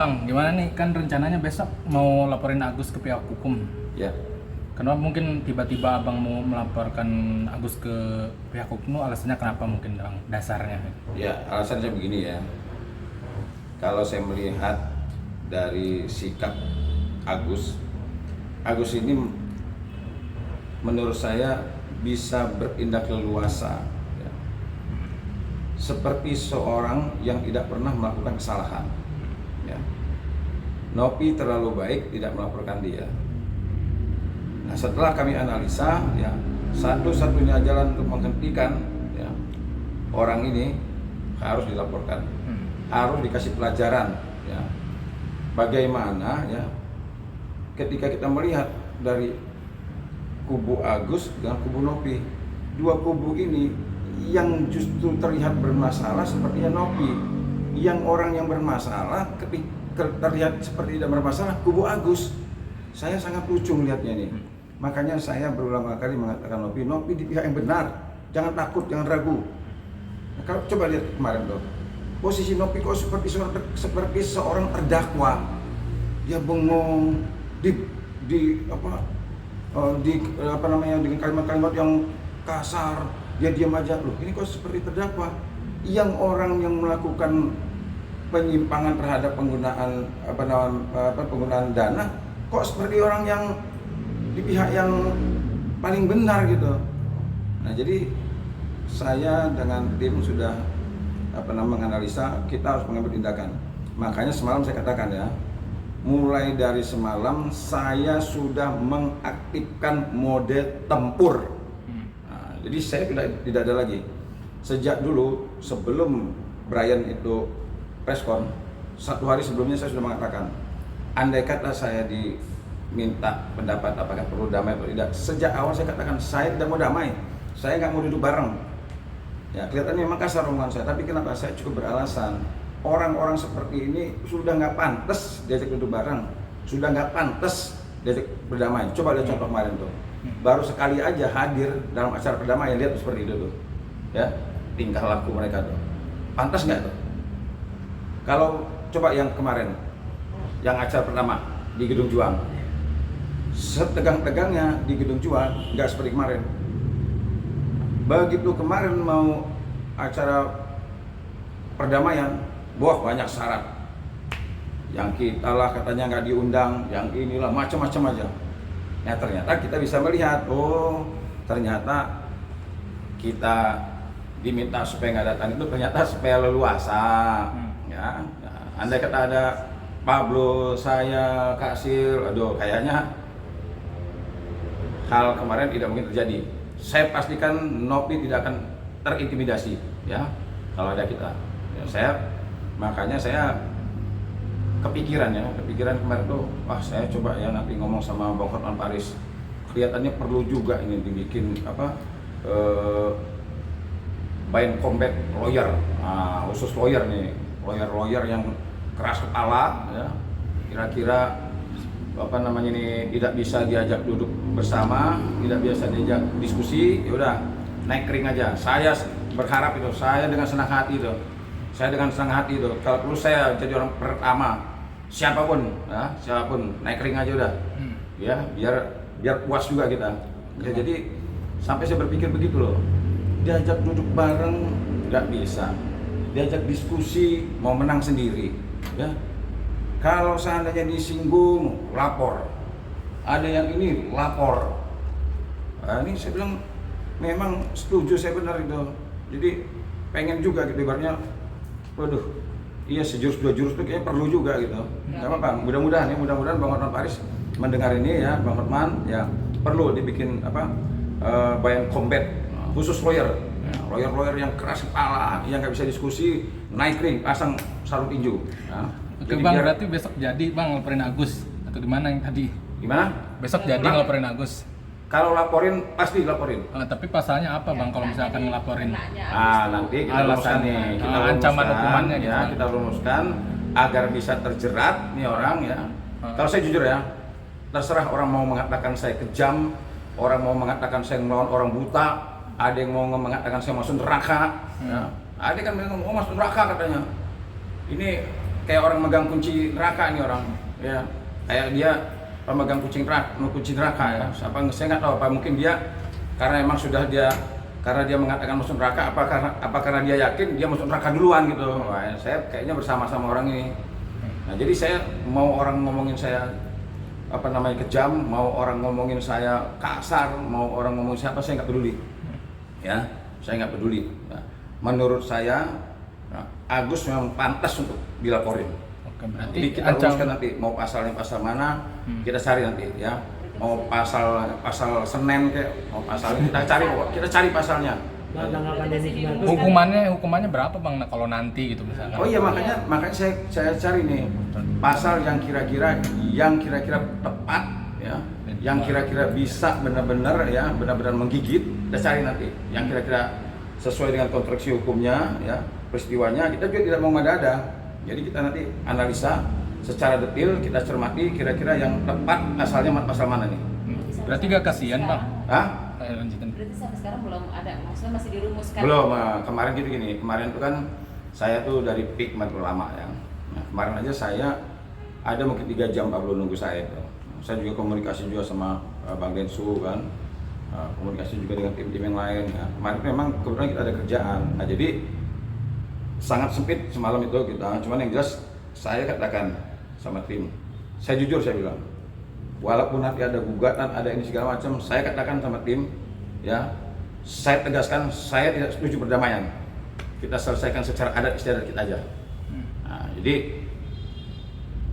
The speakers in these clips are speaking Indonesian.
Bang, gimana nih? Kan rencananya besok mau laporin Agus ke pihak hukum. Ya, Kenapa mungkin tiba-tiba abang mau melaporkan Agus ke pihak hukum? Alasannya kenapa mungkin bang? Dasarnya? ya alasannya begini ya. Kalau saya melihat dari sikap Agus, Agus ini menurut saya bisa bertindak leluasa, ya. Seperti seorang yang tidak pernah melakukan kesalahan. Ya. Nopi terlalu baik tidak melaporkan dia. Nah, setelah kami analisa, ya satu-satunya jalan untuk menghentikan ya, orang ini harus dilaporkan, harus dikasih pelajaran. Ya, bagaimana ya ketika kita melihat dari kubu Agus dengan kubu Nopi, dua kubu ini yang justru terlihat bermasalah sepertinya Nopi, yang orang yang bermasalah ketika terlihat seperti tidak bermasalah kubu Agus. Saya sangat lucu melihatnya nih. Makanya saya berulang kali mengatakan Nopi di pihak yang benar, jangan takut, jangan ragu. Nah, kalau coba lihat kemarin tuh, posisi Nopi kok seperti seorang terdakwa, dia bengong dengan kalimat-kalimat yang kasar, dia diam aja. Loh, ini kok seperti terdakwa, yang orang yang melakukan penyimpangan terhadap penggunaan dana kok seperti orang yang di pihak yang paling benar gitu. Nah, jadi saya dengan tim sudah menganalisa, kita harus mengambil tindakan. Makanya semalam saya katakan ya, mulai dari semalam saya sudah mengaktifkan mode tempur. Nah, jadi saya tidak ada lagi. Sejak dulu sebelum Brian itu preskon, satu hari sebelumnya saya sudah mengatakan, andai kata saya diminta pendapat apakah perlu damai atau tidak, sejak awal saya katakan saya tidak mau damai, saya nggak mau duduk bareng. Ya, kelihatannya memang kasar omongan saya, tapi kenapa saya cukup beralasan. Orang-orang seperti ini sudah nggak pantas diajak duduk bareng, sudah nggak pantas diajak berdamai. Coba lihat contoh kemarin tuh, baru sekali aja hadir dalam acara perdamaian, lihat seperti itu tuh, ya tingkah laku mereka tuh, pantas nggak tuh? Kalau coba yang kemarin, yang acara pertama di Gedung Juang, setegang-tegangnya di Gedung Juang, nggak seperti kemarin. Begitu kemarin mau acara perdamaian, wah banyak syarat. Yang kita lah katanya nggak diundang, yang inilah macam-macam aja. Nah, ternyata kita bisa melihat, oh ternyata kita diminta supaya nggak datang itu ternyata supaya leluasa. Ya, andai kata ada Pablo, saya, Kasir, aduh kayaknya hal kemarin tidak mungkin terjadi. Saya pastikan Nopi tidak akan terintimidasi, ya kalau ada kita. Ya, makanya saya kepikiran kemarin tuh, wah saya coba ya nanti ngomong sama Bang Hotman Paris. Kelihatannya perlu juga ini dibikin bind combat lawyer, khusus lawyer nih. Lawyer yang keras kepala, ya kira-kira ini tidak bisa diajak duduk bersama, tidak bisa diajak diskusi, ya udah naik ring aja. Saya berharap itu, saya dengan senang hati itu, kalau perlu saya jadi orang pertama, siapapun naik ring aja udah, ya biar puas juga kita. Ya, jadi sampai saya berpikir begitu loh, diajak duduk bareng nggak bisa, diajak diskusi mau menang sendiri, ya. Kalau seandainya disinggung, lapor. Ada yang ini lapor. Nah, ini saya bilang memang setuju, saya benar itu. Jadi pengen juga gitu ibaratnya, waduh, iya sejurus dua jurus itu kayaknya perlu juga gitu. Gak apa-apa, mudah-mudahan Bang Hotman Paris mendengar ini ya, Bang Hotman ya perlu dibikin bind combat khusus lawyer. Lawyer yang keras kepala, yang nggak bisa diskusi, naik ring, pasang sarung tinju. Ya. Oke bang, berarti besok jadi bang laporin Agus atau gimana yang tadi? Gimana? Besok jadi ngelaporin Agus. Kalau laporin pasti laporin. Tapi pasalnya apa bang kalau misalkan ngelaporin? Nanti kita rumuskan nih, ancaman hukumannya gitu. Ya, kita rumuskan agar bisa terjerat nih orang ya. Kalau saya jujur ya, terserah orang mau mengatakan saya kejam, orang mau mengatakan saya melawan orang buta, ada yang mau mengatakan saya masuk neraka, ya. Ada kan bilang mau masuk neraka katanya. Ini kayak orang megang kunci neraka nih orang, ya kayak dia pemegang kunci neraka ya. Saya nggak tahu apa mungkin dia karena emang sudah karena dia mengatakan masuk neraka, apa karena dia yakin dia masuk neraka duluan gitu. Wah, saya kayaknya bersama-sama orang ini. Nah, jadi saya mau orang ngomongin saya kejam, mau orang ngomongin saya kasar, mau orang ngomongin siapa, saya nggak peduli. Ya, saya nggak peduli. Nah, menurut saya Agus memang pantas untuk dilaporin. Oke, berarti Jadi kita rumuskan nanti mau pasalnya pasal mana, kita cari nanti ya. Mau pasal Senin kayak mau pasalnya kita cari pasalnya. Hukumannya berapa Bang kalau nanti gitu misalkan? Oh iya, makanya saya cari nih pasal yang kira-kira tepat ya, yang kira-kira bisa benar-benar menggigit, kita cari nanti yang kira-kira sesuai dengan konstruksi hukumnya ya, peristiwanya. Kita juga tidak mau ada. Jadi kita nanti analisa secara detail, kita cermati kira-kira yang tepat asalnya pasal mana nih. Berarti gak kasihan Bang? Hah? Lanjutin. Berarti sampai sekarang belum ada, maksudnya masih dirumuskan? Belum, kemarin kemarin itu kan saya tuh dari PIK makin lama ya. Nah, kemarin aja saya ada mungkin 3 jam Pak belum nunggu saya itu. Saya juga komunikasi juga sama Bang Densu kan, komunikasi juga dengan tim-tim yang lain ya. Kemarin memang kebetulan kita ada kerjaan, nah jadi sangat sempit semalam itu kita. Cuman yang jelas saya katakan sama tim, saya jujur saya bilang, walaupun nanti ada gugatan, ada ini segala macam, saya katakan sama tim, ya, saya tegaskan, saya tidak setuju perdamaian. Kita selesaikan secara adat istiadat kita aja. Nah, jadi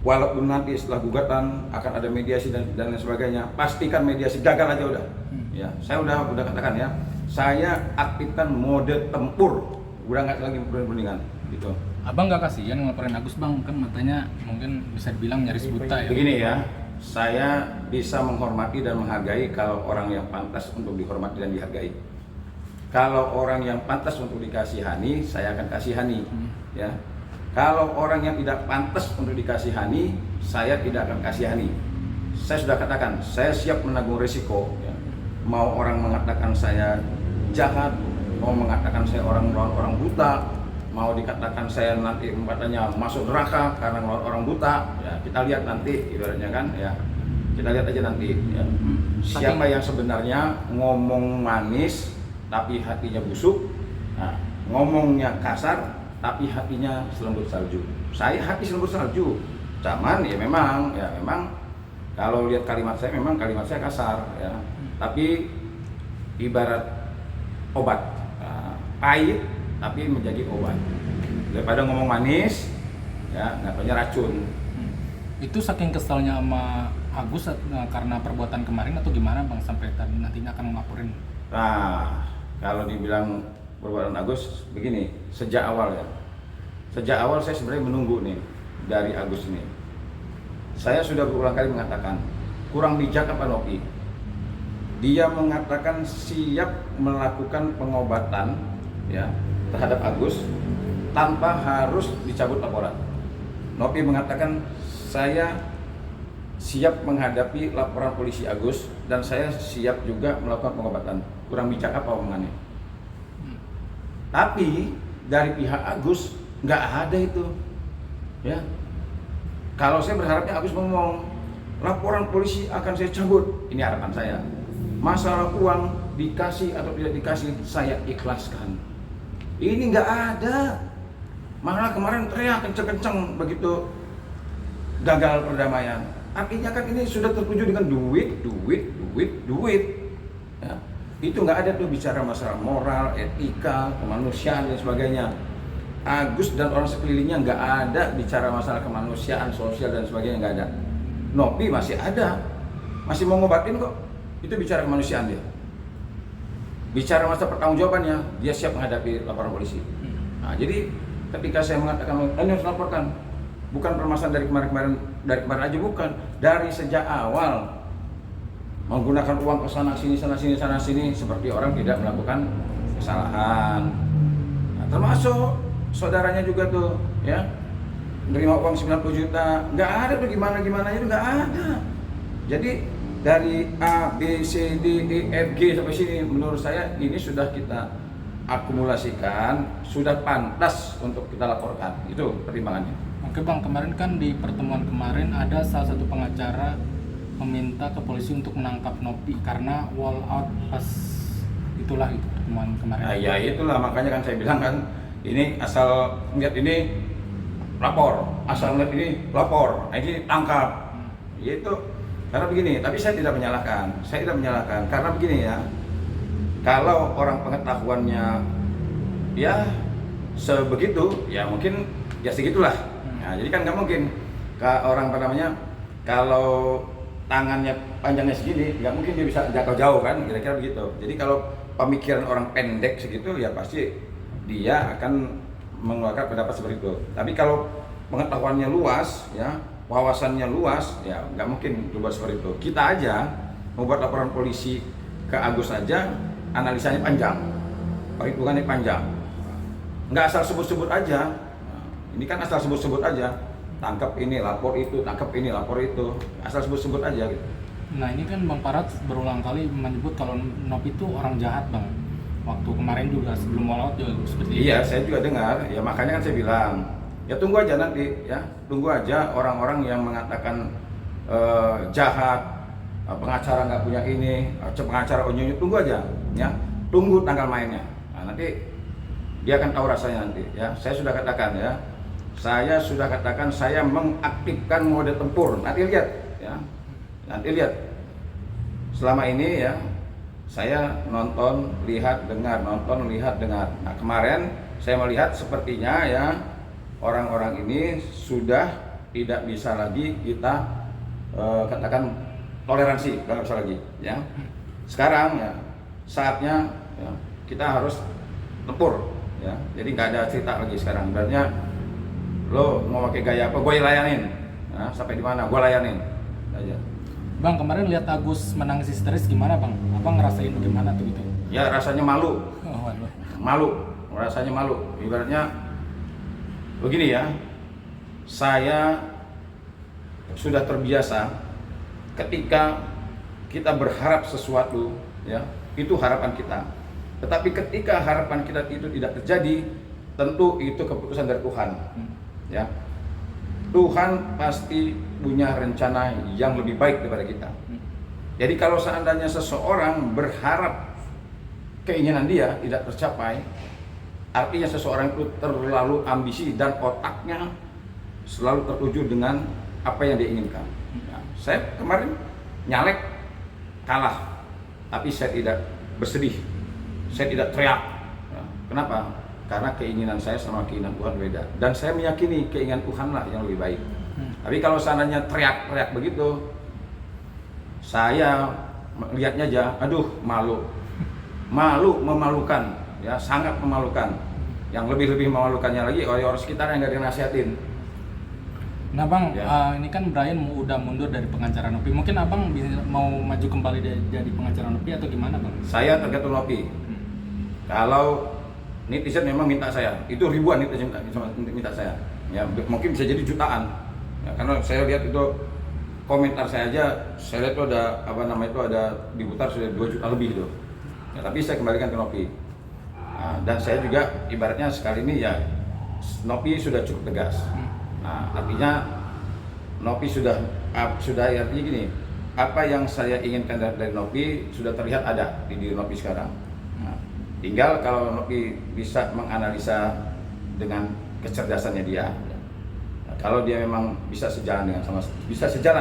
walaupun nanti setelah gugatan akan ada mediasi dan lain sebagainya, pastikan mediasi gagal aja udah. Ya, saya udah katakan ya, saya aktifkan mode tempur, udah nggak lagi perundingan, gitu. Abang nggak kasihan ngelaporin Agus Bang, kan matanya mungkin bisa dibilang nyaris buta ya. Begini ya, saya bisa menghormati dan menghargai kalau orang yang pantas untuk dihormati dan dihargai. Kalau orang yang pantas untuk dikasihani, saya akan kasihani. Ya. Kalau orang yang tidak pantas untuk dikasihani, saya tidak akan kasihani. Saya sudah katakan, saya siap menanggung risiko. Ya. Mau orang mengatakan saya jahat, mau mengatakan saya orang buta, mau dikatakan saya nanti katanya masuk neraka karena ngelawan orang buta, ya kita lihat nanti ibaratnya kan ya, kita lihat aja nanti ya. Siapa yang sebenarnya ngomong manis tapi hatinya busuk, nah, ngomongnya kasar tapi hatinya selembut salju. Saya hati selembut salju, cuman ya memang kalau lihat kalimat saya kasar ya, tapi ibarat obat, pahit tapi menjadi obat. Daripada ngomong manis, ya nggak taunya racun. Itu saking keselnya sama Agus karena perbuatan kemarin atau gimana Bang sampai tadi nantinya akan ngelaporin? Nah, kalau dibilang perbuatan Agus begini, sejak awal saya sebenarnya menunggu nih dari Agus ini. Saya sudah berulang kali mengatakan kurang bijak apa Nopi. Dia mengatakan siap melakukan pengobatan ya terhadap Agus tanpa harus dicabut laporan. Nopi mengatakan saya siap menghadapi laporan polisi Agus dan saya siap juga melakukan pengobatan. Kurang bijak apa omongannya? Tapi dari pihak Agus nggak ada itu, ya. Kalau saya berharapnya Agus ngomong laporan polisi akan saya cabut, ini harapan saya. Masalah uang dikasih atau tidak dikasih saya ikhlaskan. Ini nggak ada. Malah kemarin teriak kenceng-kenceng begitu gagal perdamaian. Artinya kan ini sudah tertuju dengan duit. Ya. Itu nggak ada tuh bicara masalah moral, etika, kemanusiaan dan sebagainya. Agus dan orang sekelilingnya nggak ada bicara masalah kemanusiaan, sosial dan sebagainya, nggak ada. Nopi masih ada, masih mau ngobatin kok. Itu bicara kemanusiaan dia. Bicara masa pertanggungjawabannya, dia siap menghadapi laporan polisi. Nah, jadi ketika saya mengatakan ini harus laporkan, bukan permasalahan dari kemarin aja, bukan, dari sejak awal menggunakan uang ke sana sini seperti orang tidak melakukan kesalahan. Nah, termasuk saudaranya juga tuh, ya, menerima uang 90 juta, nggak ada tuh gimana itu nggak ada. Jadi dari A, B, C, D, E, F, G sampai sini menurut saya ini sudah kita akumulasikan, sudah pantas untuk kita laporkan. Itu pertimbangannya. Oke. Oke Bang, kemarin kan di pertemuan kemarin ada salah satu pengacara meminta ke polisi untuk menangkap Nopi karena wall out pas itulah itu pertemuan kemarin. Nah, ya itulah makanya kan saya bilang kan, ini asal lihat ini lapor, asal lihat ini lapor, ini tangkap. Itu karena begini, tapi saya tidak menyalahkan. Karena begini ya. Kalau orang pengetahuannya ya sebegitu, ya mungkin ya segitulah. Nah, jadi kan nggak mungkin orang apa namanya, kalau tangannya panjangnya segini, nggak mungkin dia bisa jatuh jauh kan, kira-kira begitu. Jadi kalau pemikiran orang pendek segitu, ya pasti dia akan mengeluarkan pendapat seperti itu. Tapi kalau pengetahuannya luas, ya wawasannya luas, ya nggak mungkin berbuat seperti itu. Kita aja membuat laporan polisi ke Agus aja, analisanya panjang, perhitungannya panjang. Nggak asal sebut-sebut aja. Ini kan asal sebut-sebut aja. Tangkap ini, lapor itu, tangkap ini, lapor itu. Asal sebut-sebut aja gitu. Nah ini kan Bang Farad berulang kali menyebut kalau Nopi itu orang jahat Bang. Waktu kemarin juga sebelum all out juga seperti itu. Iya, saya juga dengar. Ya makanya kan saya bilang, ya tunggu aja nanti, ya tunggu aja orang-orang yang mengatakan jahat, pengacara nggak punya ini, pengacara onyonyo, tunggu aja, ya tunggu tanggal mainnya. Nah, nanti dia akan tahu rasanya nanti. Ya, saya sudah katakan ya. Saya mengaktifkan mode tempur. Nanti lihat ya. Nanti lihat. Selama ini ya saya nonton, lihat, dengar, nonton, lihat, dengar. Nah, kemarin saya melihat sepertinya ya orang-orang ini sudah tidak bisa lagi kita katakan toleransi, nggak bisa lagi ya. Sekarang ya saatnya ya, kita harus tempur ya. Jadi nggak ada cerita lagi sekarang. Ibaratnya lo mau pakai gaya apa, gue layanin. Nah, sampai di mana, gue layanin aja. Bang, kemarin lihat Agus menangis histeris gimana Bang? Abang ngerasain gimana tuh itu? Ya rasanya malu, Oh, waduh. rasanya malu. Ibaratnya begini ya, saya sudah terbiasa ketika kita berharap sesuatu, ya itu harapan kita. Tetapi ketika harapan kita itu tidak terjadi, tentu itu keputusan dari Tuhan. Ya, Tuhan pasti punya rencana yang lebih baik daripada kita. Jadi kalau seandainya seseorang berharap keinginan dia tidak tercapai, artinya seseorang itu terlalu ambisi dan otaknya selalu tertuju dengan apa yang dia inginkan. Nah, saya kemarin nyalek kalah, tapi saya tidak bersedih, saya tidak teriak. Ya, kenapa? Karena keinginan saya sama keinginan Tuhan beda, dan saya meyakini keinginan Tuhan lah yang lebih baik. Tapi kalau seandainya teriak-teriak begitu, saya melihatnya aja, aduh malu, memalukan, ya sangat memalukan. Yang lebih memalukannya lagi orang sekitar yang nggak dinasihatin. Nah Bang, Ya. ini kan Brian udah mundur dari pengacara Nopi. Mungkin Abang mau maju kembali jadi pengacara Nopi atau gimana Bang? Saya tergantung Nopi. Kalau netizen memang minta saya, itu ribuan netizen minta saya. Ya mungkin bisa jadi jutaan. Ya, karena saya lihat itu komentar saya aja, saya lihat itu ada ada diputar sudah 2 juta lebih itu. Ya, tapi saya kembalikan ke Nopi. Nah, dan saya juga ibaratnya sekali ini ya Nopi sudah cukup tegas. Nah, artinya Nopi sudah artinya gini, apa yang saya inginkan dari Nopi sudah terlihat ada di diri Nopi sekarang. Nah, tinggal kalau Nopi bisa menganalisa dengan kecerdasannya dia. Nah, kalau dia memang bisa sejalan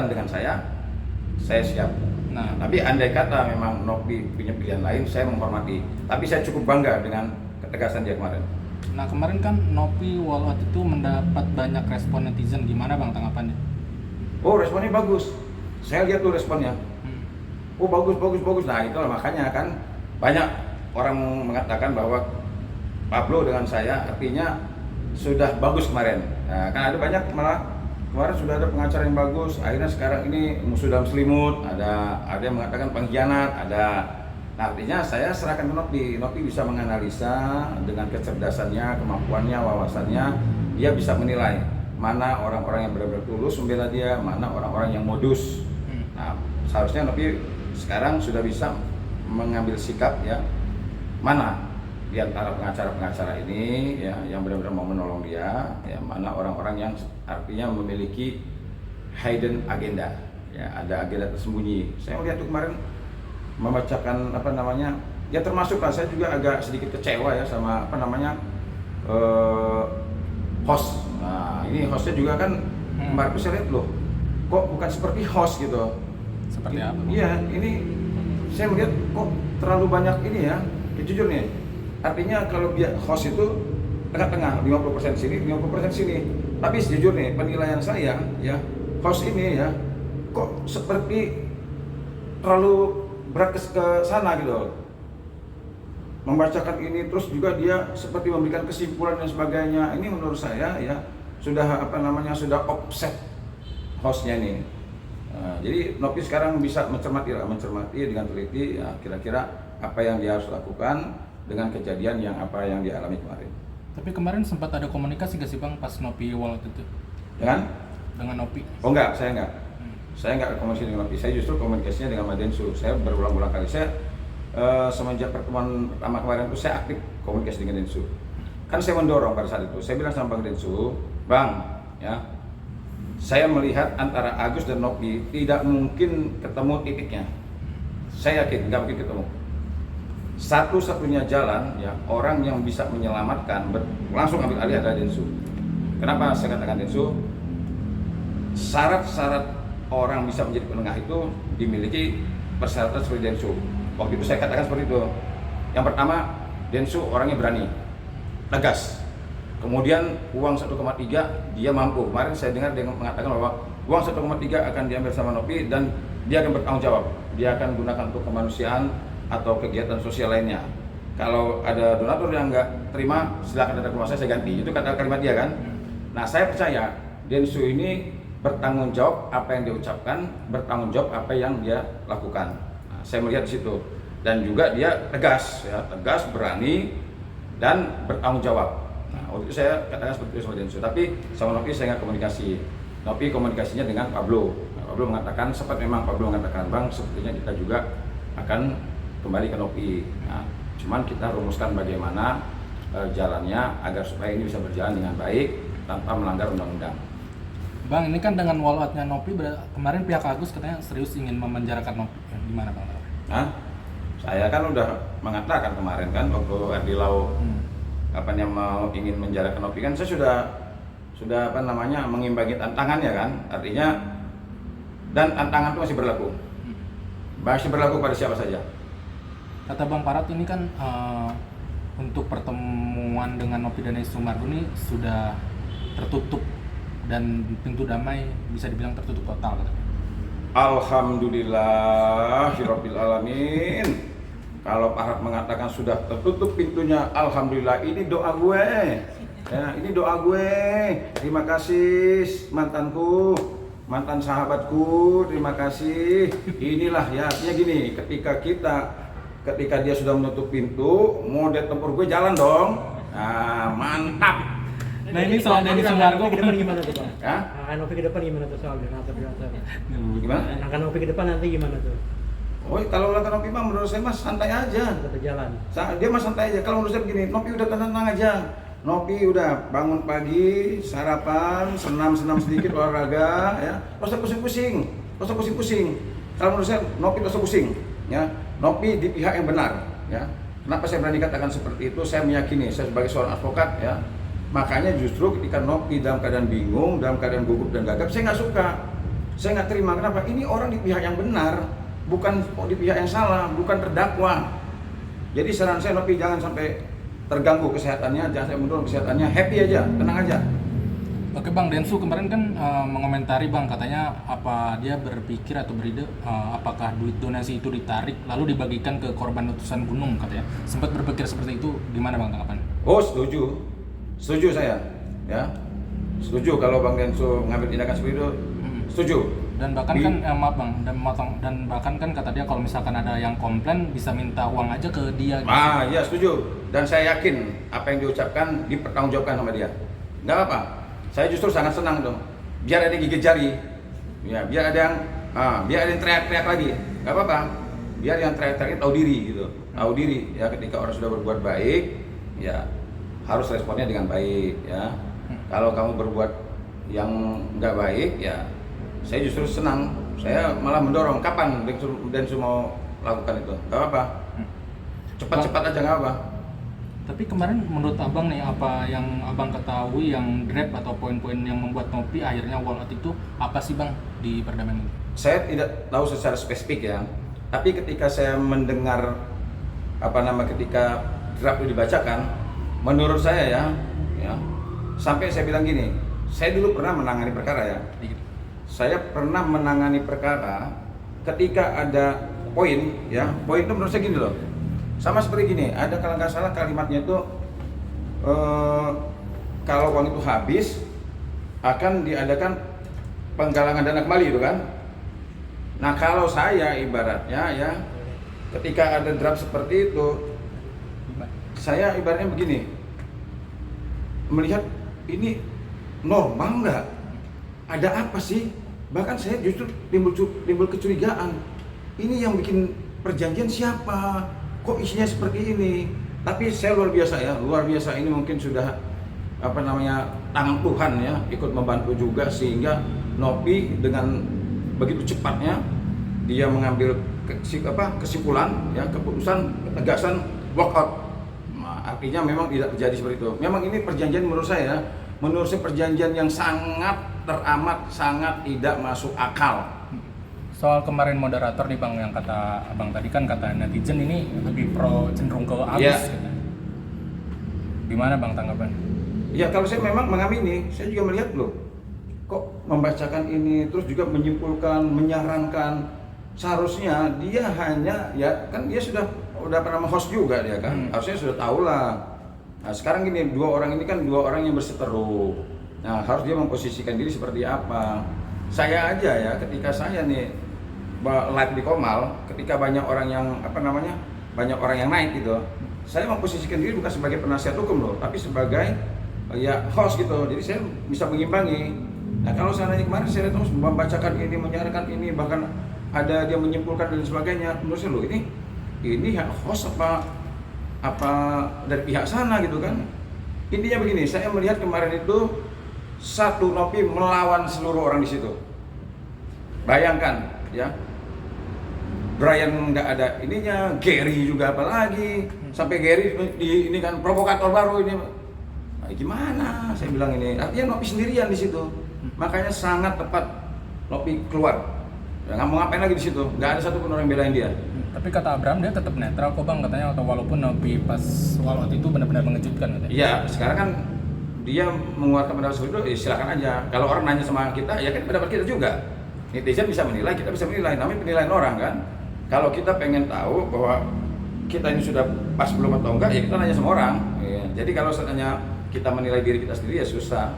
dengan saya siap. Nah, tapi andai kata memang Nopi punya pilihan lain, saya menghormati. Tapi saya cukup bangga dengan ketegasan dia kemarin. Nah kemarin kan Nopi wall out itu mendapat banyak respon netizen, gimana Bang tanggapannya? Oh responnya bagus, saya lihat tuh responnya. Oh bagus. Nah itulah makanya kan banyak orang mengatakan bahwa Pablo dengan saya artinya sudah bagus kemarin. Nah, kan ada banyak malah kemarin sudah ada pengacara yang bagus. Akhirnya sekarang ini musuh dalam selimut. Ada yang mengatakan pengkhianat. Nah, artinya saya serahkan ke Nopi. Nopi bisa menganalisa dengan kecerdasannya, kemampuannya, wawasannya. Dia bisa menilai mana orang-orang yang benar-benar tulus membela dia, mana orang-orang yang modus. Nah, seharusnya Nopi sekarang sudah bisa mengambil sikap ya, mana di antara pengacara-pengacara ini ya yang benar-benar mau menolong dia, ya mana orang-orang yang artinya memiliki hidden agenda, ya ada agenda tersembunyi. Saya melihat tuh kemarin membacakan apa namanya, ya termasuk lah saya juga agak sedikit kecewa ya sama apa namanya host. Nah ini hostnya juga kan kemarin tuh saya lihat loh, kok bukan seperti host gitu. Seperti apa? Iya, ini saya melihat kok terlalu banyak ini ya, jujur nih. Artinya kalau dia host itu tengah-tengah, 50% sini, 50% sini. Tapi sejujur nih, penilaian saya ya, host ini ya, kok seperti terlalu berat ke sana gitu. Membacakan ini terus juga dia seperti memberikan kesimpulan dan sebagainya. Ini menurut saya ya sudah apa namanya, sudah offset hostnya nih. Nah, jadi Nopi sekarang bisa mencermati dengan teliti ya, kira-kira apa yang dia harus lakukan dengan kejadian yang apa yang dia alami kemarin. Tapi kemarin sempat ada komunikasi gak sih Bang pas Nopi walkout itu? Dengan Nopi? Oh enggak, saya enggak. Saya enggak komunikasi dengan Nopi. Saya justru komunikasinya dengan Madensu. Saya berulang-ulang kali semenjak pertemuan pertama kemarin itu saya aktif komunikasi dengan Densu. Kan saya mendorong pada saat itu. Saya bilang sama Bang Densu, Bang, ya, saya melihat antara Agus dan Nopi tidak mungkin ketemu titiknya. Saya yakin nggak mungkin ketemu. Satu-satunya jalan ya orang yang bisa menyelamatkan langsung ambil alih adalah Densu. Kenapa saya katakan Densu? Syarat-syarat orang bisa menjadi penengah itu dimiliki persyaratan seperti Densu. Waktu itu saya katakan seperti itu. Yang pertama, Densu orangnya berani, tegas. Kemudian uang 1,3 dia mampu. Kemarin saya dengar dia mengatakan bahwa uang 1,3 akan diambil sama Nopi dan dia akan bertanggung jawab. Dia akan gunakan untuk kemanusiaan atau kegiatan sosial lainnya. Kalau ada donatur yang nggak terima, silakan datang ke rumah saya ganti. Itu kata kalimat dia kan. Nah saya percaya Densu ini bertanggung jawab apa yang dia ucapkan, bertanggung jawab apa yang dia lakukan. Nah, saya melihat di situ dan juga dia tegas, ya, tegas, berani dan bertanggung jawab. Nah, waktu itu saya katakan seperti itu sama Densu, tapi sama Nopi saya nggak komunikasi. Nopi komunikasinya dengan Pablo. Nah, Pablo mengatakan, sempat memang Pablo mengatakan, Bang, sepertinya kita juga akan kembali ke Nopi. Nah, cuman kita rumuskan bagaimana jalannya agar supaya ini bisa berjalan dengan baik tanpa melanggar undang-undang. Bang, ini kan dengan walkoutnya Nopi, kemarin pihak Agus katanya serius ingin memenjarakan Nopi. Gimana Bang? Nah, saya kan udah mengatakan kemarin kan waktu Erdi Lau kapan yang mau ingin menjarakan Nopi kan saya sudah apa namanya mengimbangi tantangannya kan, artinya dan tantangan itu masih berlaku pada siapa saja. Kata Bang Parat ini kan untuk pertemuan dengan Nopi dan Sumargo ini sudah tertutup dan pintu damai bisa dibilang tertutup total katanya. Alhamdulillahirabbil alamin. Kalau Pak Harap mengatakan sudah tertutup pintunya, alhamdulillah, ini doa gue. Ya, ini doa gue. Terima kasih mantanku, mantan sahabatku, terima kasih. Inilah ya, artinya gini, ketika dia sudah menutup pintu, mode tempur gue jalan dong. Nah, mantap. Nah ini soal Denny Sumargo ke depan gimana tuh Bang? Ya? Angka Nopi ke depan gimana tuh soal donatur? Gimana? Angka Nopi ke depan nanti gimana tuh? Oh, kalau langkah Nopi mah menurut saya mas santai aja. Tetap jalan. Dia mah santai aja. Kalau menurut saya begini, Nopi udah tenang aja. Nopi udah bangun pagi, sarapan, senam sedikit, olahraga, ya. Gak usah pusing-pusing. Kalau menurut saya Nopi gak usah pusing, ya. Nopi di pihak yang benar, ya. Kenapa saya berani katakan seperti itu? Saya meyakini, saya sebagai seorang advokat, ya. Makanya justru ketika Nopi dalam keadaan bingung, dalam keadaan gugup dan gagap, saya nggak suka, saya nggak terima. Kenapa? Ini orang di pihak yang benar, bukan di pihak yang salah, bukan terdakwa. Jadi saran saya Nopi jangan sampai terganggu kesehatannya, jangan sampai menurun kesehatannya, happy aja, tenang aja. Oke Bang, Densu kemarin kan mengomentari Bang, katanya apa dia berpikir atau beride apakah duit donasi itu ditarik lalu dibagikan ke korban letusan gunung katanya. Sempat berpikir seperti itu, gimana Bang tanggapan? Oh setuju saya, ya setuju kalau Bang Densu mengambil tindakan seperti itu, setuju. Dan bahkan kan maaf Bang, dan bahkan kan kata dia kalau misalkan ada yang komplain bisa minta uang aja ke dia. Gitu. Iya setuju, dan saya yakin apa yang diucapkan dipertanggungjawabkan sama dia. Nggak apa, saya justru sangat senang dong. Biar ada yang gigit jari, ya biar ada yang teriak-teriak lagi, nggak apa-apa. biar yang terakhir tahu diri gitu, tahu diri ya. Ketika orang sudah berbuat baik ya harus responnya dengan baik ya. Kalau kamu berbuat yang nggak baik ya, saya justru senang, saya malah mendorong. Kapan Densu mau lakukan itu? Gak apa-apa, cepat-cepat aja nggak apa. Tapi kemarin menurut abang nih, apa yang abang ketahui yang drop atau poin-poin yang membuat Nopi akhirnya walkout itu apa sih bang di perdamaian itu? Saya tidak tahu secara spesifik ya, tapi ketika saya mendengar ketika draft itu dibacakan, menurut saya ya sampai saya bilang gini, saya dulu pernah menangani perkara ya. Saya pernah menangani perkara ketika ada poin itu menurut saya gini loh. Sama seperti gini, ada kalau nggak salah kalimatnya itu kalau uang itu habis akan diadakan penggalangan dana kembali itu kan. Nah kalau saya ibaratnya ya ketika ada draft seperti itu, saya ibaratnya begini, melihat ini normal nggak? Ada apa sih? Bahkan saya justru timbul kecurigaan. Ini yang bikin perjanjian siapa? Kok isinya seperti ini? Tapi saya luar biasa ini mungkin sudah tangan Tuhan ya ikut membantu juga sehingga Nopi dengan begitu cepatnya dia mengambil kesimpulan ya, keputusan, ketegasan walkout. Nah, artinya memang tidak terjadi seperti itu. Memang ini perjanjian menurut saya perjanjian yang sangat teramat sangat tidak masuk akal. Soal kemarin moderator nih bang, yang kata abang tadi kan kata netizen ini lebih pro cenderung ke Agus. Yeah. Gitu. Gimana bang tanggapan? Ya kalau saya memang mengamini, saya juga melihat loh, kok membacakan ini terus juga menyimpulkan, menyarankan, seharusnya dia hanya ya kan dia sudah pernah host juga dia kan, harusnya sudah tahu lah. Nah sekarang gini, dua orang yang berseteru, nah harus dia memposisikan diri seperti apa. Saya aja ya ketika saya nih live di Komal, ketika banyak orang yang naik gitu, saya memposisikan diri bukan sebagai penasihat hukum loh, tapi sebagai ya host gitu, jadi saya bisa mengimbangi. Nah kalau seandainya kemarin saya terus membacakan ini, menyarankan ini, bahkan ada dia menyimpulkan dan sebagainya, menurut saya loh ini host apa dari pihak sana gitu kan. Intinya begini, saya melihat kemarin itu satu Nopi melawan seluruh orang di situ. Bayangkan ya, Brian nggak ada ininya, Gary juga apalagi, sampai Gary ini kan provokator baru ini. Nah, gimana? Saya bilang ini, artinya Nopi sendirian di situ. Makanya sangat tepat Nopi keluar. Ya, nggak mau ngapain lagi di situ, nggak ada satupun orang yang belain dia. Tapi kata Abraham dia tetap netral kok bang katanya, atau walaupun Nopi pas walkout itu benar-benar mengejutkan katanya. Iya, sekarang kan dia mengeluarkan pendapat seperti itu, ya silakan aja. Kalau orang nanya sama kita, ya kan pendapat kita juga. Netizen bisa menilai, kita bisa menilai, namanya penilaian orang kan. Kalau kita pengen tahu bahwa kita ini sudah pas belum atau enggak, ya kita nanya sama orang. Ya. Jadi kalau seandainya kita menilai diri kita sendiri ya susah.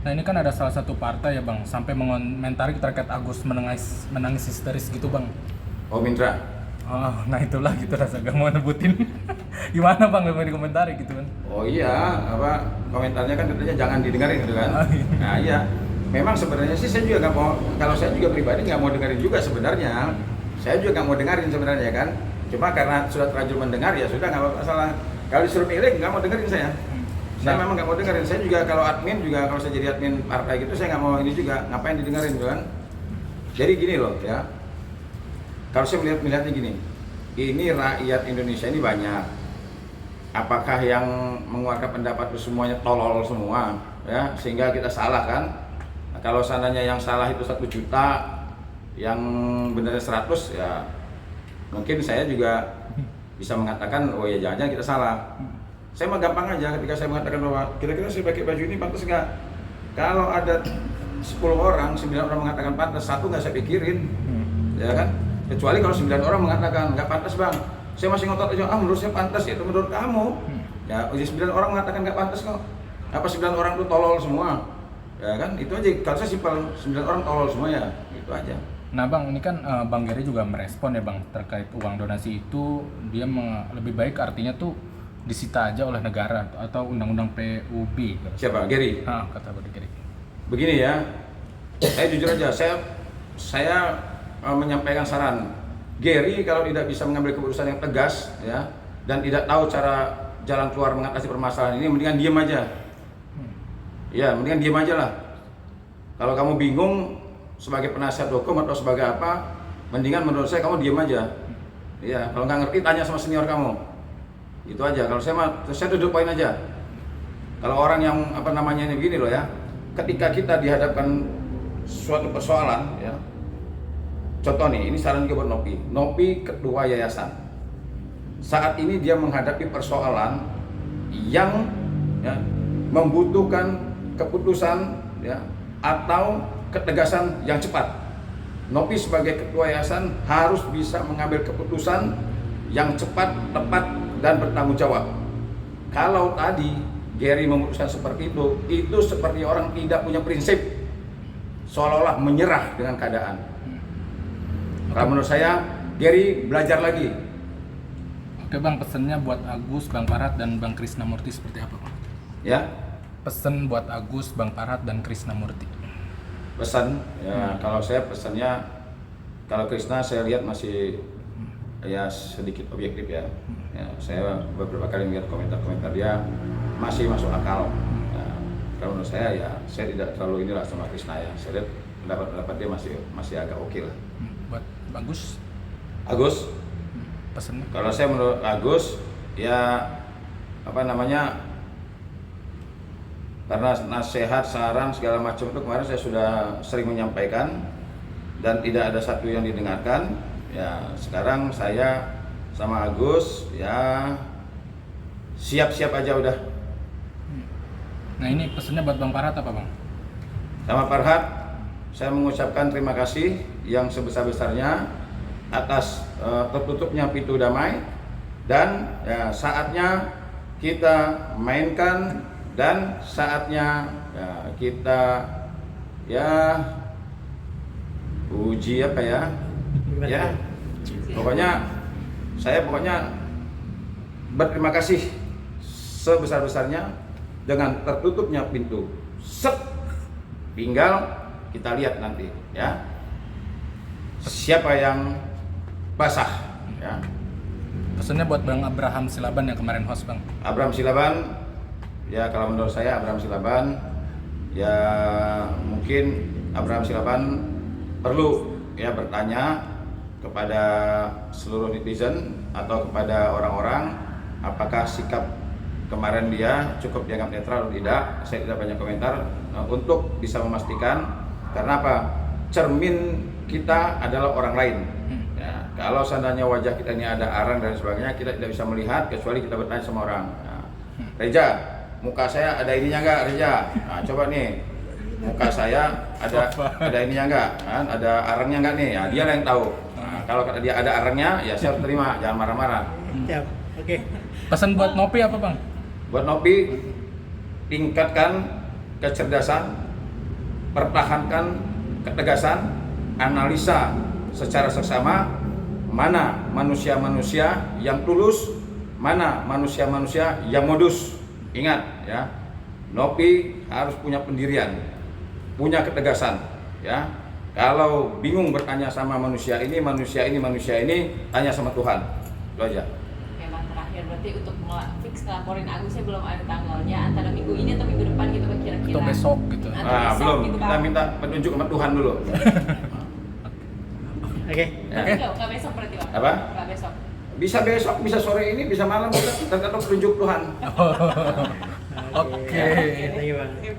Nah ini kan ada salah satu partai ya bang, sampai mengomentari terkait Agus menangis histeris gitu bang. Oh Mindra. Oh, nah itulah gitu rasa gak mau nebutin. Gimana bang gak mau dikomentari gitu kan? Oh iya, komentarnya kan katanya jangan didengarin gitu kan. Oh, iya. Nah iya, memang sebenarnya sih saya juga nggak mau, kalau saya juga pribadi nggak mau dengerin juga sebenarnya. Saya juga nggak mau dengerin sebenarnya kan. Cuma karena sudah terlanjur mendengar ya sudah, nggak masalah. Kalau disuruh milih nggak mau dengerin saya. Saya memang nggak mau dengerin. Saya juga kalau admin juga, kalau saya jadi admin partai gitu saya nggak mau ini juga, ngapain didengerin gitu kan. Jadi gini loh ya, kalau saya melihatnya gini, ini rakyat Indonesia ini banyak. Apakah yang mengeluarkan pendapat itu semuanya tolol semua ya, sehingga kita salah kan? Nah, kalau seandainya yang salah itu 1 juta, yang benar 100 ya mungkin saya juga bisa mengatakan oh ya jangan-jangan kita salah. Saya mah gampang aja ketika saya mengatakan bahwa kira-kira saya pakai baju ini pantas nggak? Kalau ada 10 orang, 9 orang mengatakan pantas, 1 nggak saya pikirin, ya kan? Kecuali kalau 9 orang mengatakan nggak pantas bang, saya masih ngotot aja, menurut saya pantas, ya itu menurut kamu. Ya 9 orang mengatakan nggak pantas kok. Apa 9 orang itu tolol semua? Ya kan, itu aja. Kalau saya simpel, 9 orang tolol semua ya, itu aja. Nah bang, ini kan Bang Gary juga merespon ya bang, terkait uang donasi itu, dia lebih baik artinya tuh disita aja oleh negara atau undang-undang PUB. Siapa? Gary? Kata Bang Gary. Begini ya, saya jujur aja, saya menyampaikan saran Gary kalau tidak bisa mengambil keputusan yang tegas ya dan tidak tahu cara jalan keluar mengatasi permasalahan ini, mendingan diam aja. Ya, mendingan diam aja lah. Kalau kamu bingung sebagai penasihat hukum atau sebagai apa, mendingan menurut saya kamu diam aja. Ya, kalau nggak ngerti tanya sama senior kamu. Itu aja. Kalau saya duduk poin aja. Kalau orang yang apa namanya ini begini loh ya, ketika kita dihadapkan suatu persoalan ya. Contoh nih, ini saran juga buat Nopi. Nopi ketua yayasan. Saat ini dia menghadapi persoalan yang ya, membutuhkan keputusan ya, atau ketegasan yang cepat. Nopi sebagai ketua yayasan harus bisa mengambil keputusan yang cepat, tepat, dan bertanggung jawab. Kalau tadi Gary memutuskan seperti itu seperti orang tidak punya prinsip, seolah-olah menyerah dengan keadaan. Kalau menurut saya, Gary belajar lagi. Oke Bang, pesannya buat Agus, Bang Parhat, dan Bang Krisnamurti seperti apa Bang? Ya, Pesan buat Agus, Bang Parhat, dan Krisnamurti. pesan ya. Kalau saya pesannya, kalau Krisna saya lihat masih ya sedikit objektif ya. Ya, saya beberapa kali melihat komentar-komentar dia masih masuk akal. Ya, kalau menurut saya ya, saya tidak terlalu inilah sama Krisna ya. Saya lihat pendapat dia masih agak oke lah. Buat Bagus, Agus, pesannya? kalau saya menurut Agus ya apa namanya, karena nasihat, saran segala macam itu kemarin saya sudah sering menyampaikan dan tidak ada satu yang didengarkan. Ya sekarang saya sama Agus ya siap-siap aja udah. Nah ini pesannya buat Bang Parhat apa Bang? Sama Parhat, saya mengucapkan terima kasih yang sebesar-besarnya atas tertutupnya pintu damai, dan ya, saatnya kita mainkan dan saatnya ya, kita ya uji apa ya, Gimana? ya pokoknya saya berterima kasih sebesar-besarnya dengan tertutupnya pintu. Tinggal kita lihat nanti ya siapa yang basah ya. Pesannya buat Bang Abraham Silaban yang kemarin host Bang. Abraham Silaban ya, kalau menurut saya Abraham Silaban ya mungkin Abraham Silaban perlu ya bertanya kepada seluruh netizen atau kepada orang-orang apakah sikap kemarin dia cukup dianggap netral atau tidak. Saya tidak banyak komentar untuk bisa memastikan, karena apa, cermin kita adalah orang lain ya. Kalau seandainya wajah kita ini ada arang dan sebagainya, kita tidak bisa melihat kecuali kita bertanya sama orang ya. Reja, muka saya ada ininya enggak Reja? Nah, coba nih muka saya ada ininya enggak, kan? Ada arangnya enggak nih? Ya, dia lah yang tahu. Nah, kalau kata dia ada arangnya, ya saya harus terima, jangan marah-marah. Siap. Oke. Pesan buat Nopi apa Bang? Buat Nopi, tingkatkan kecerdasan, pertahankan ketegasan, analisa secara seksama mana manusia-manusia yang tulus, mana manusia-manusia yang modus. Ingat ya, Nopi harus punya pendirian, punya ketegasan ya. Kalau bingung bertanya sama manusia ini, tanya sama Tuhan. Itu aja. Memang terakhir berarti untuk fix ngelaporin Agus, saya belum ada tanggalnya, antara minggu ini atau minggu depan gitu Bang, kira-kira. Atau besok gitu. Atau Nah, besok belum. gitu, Kita Bang. minta petunjuk sama Tuhan dulu. Oke. Ya. Nggak besok berarti Bang? Apa? Nggak besok. Bisa besok, bisa sore ini, bisa malam, tergantung petunjuk Tuhan. Oke. Thank you, Bang. Oke.